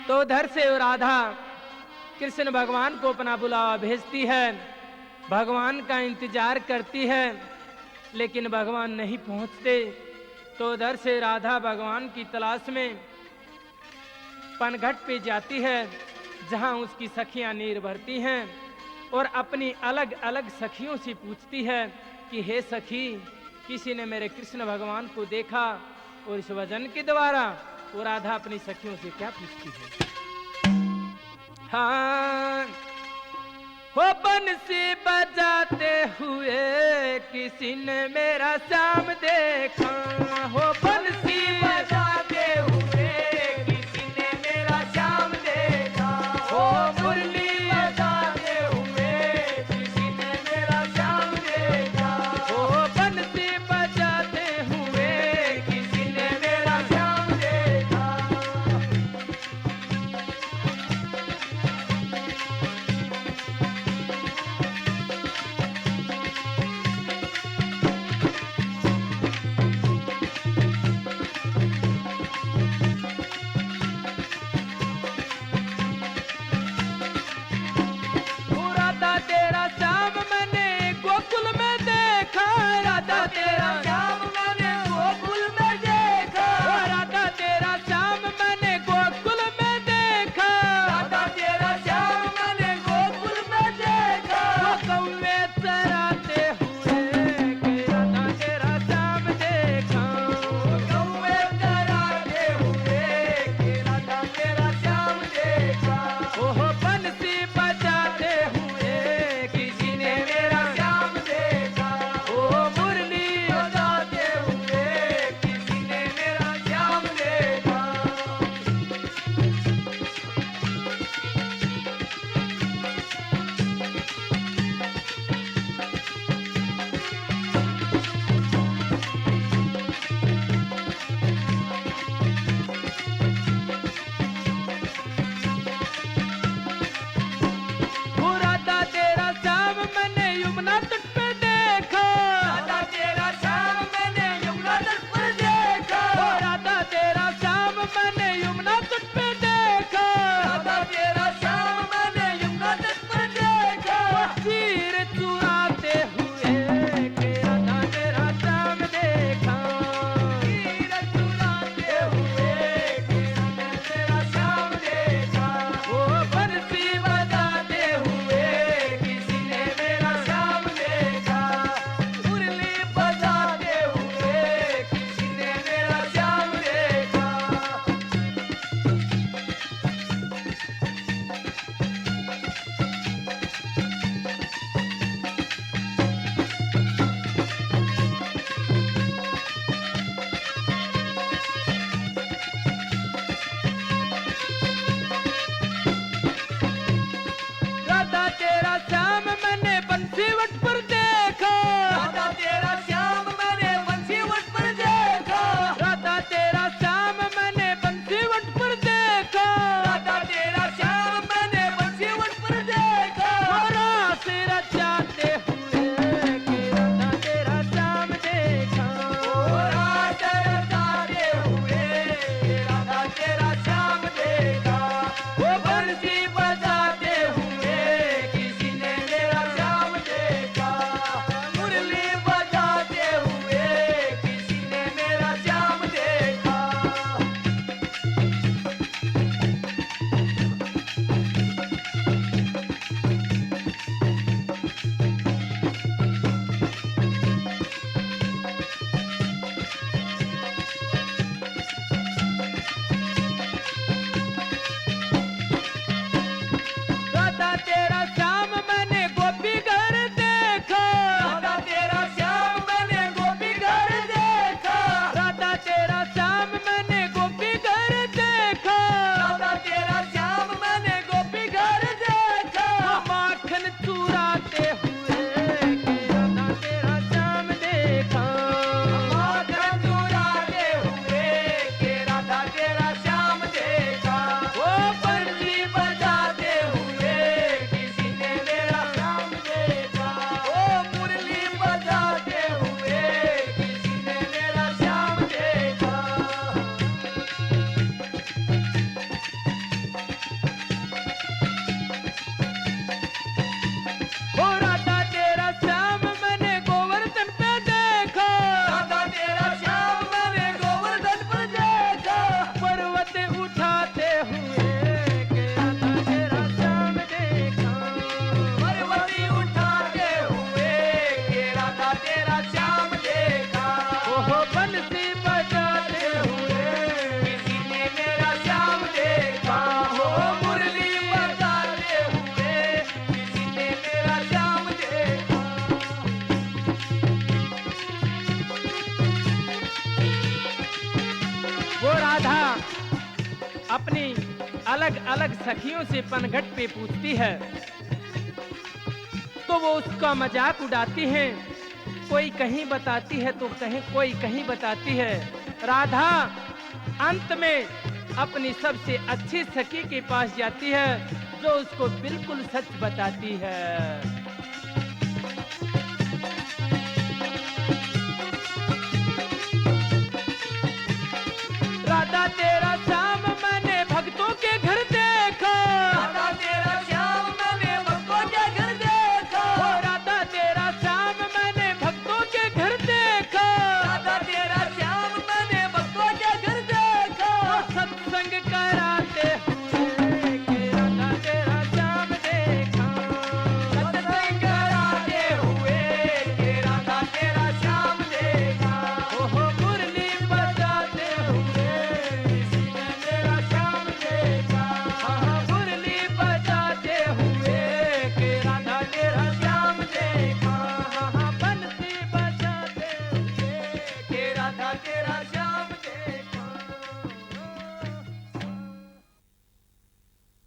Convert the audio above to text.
तो उधर से राधा कृष्ण भगवान को अपना बुलावा भेजती है, भगवान का इंतजार करती है, लेकिन भगवान नहीं पहुंचते। तो उधर से राधा भगवान की तलाश में पनघट पे जाती है, जहां उसकी सखियां नीर भरती हैं और अपनी अलग अलग सखियों से पूछती है कि हे सखी, किसी ने मेरे कृष्ण भगवान को देखा? और इस वजन के द्वारा वो राधा अपनी सखियों से क्या पूछती है? हाँ, हो बंसी बजाते हुए किसी ने मेरा श्याम देखा। हो बंसी बजाते हुए किसी ने मेरा श्याम देखा। हो मुरली बजाते हुए किसी ने मेरा श्याम देखा। हो बंसी बजाते हुए किसी ने मेरा श्याम देखा। अपनी अलग अलग सखियों से पनघट पे पूछती है, तो वो उसका मजाक उड़ाती हैं। कोई कहीं बताती है तो कोई कहीं बताती है। राधा अंत में अपनी सबसे अच्छी सखी के पास जाती है, जो उसको बिल्कुल सच बताती है। राधा तेरा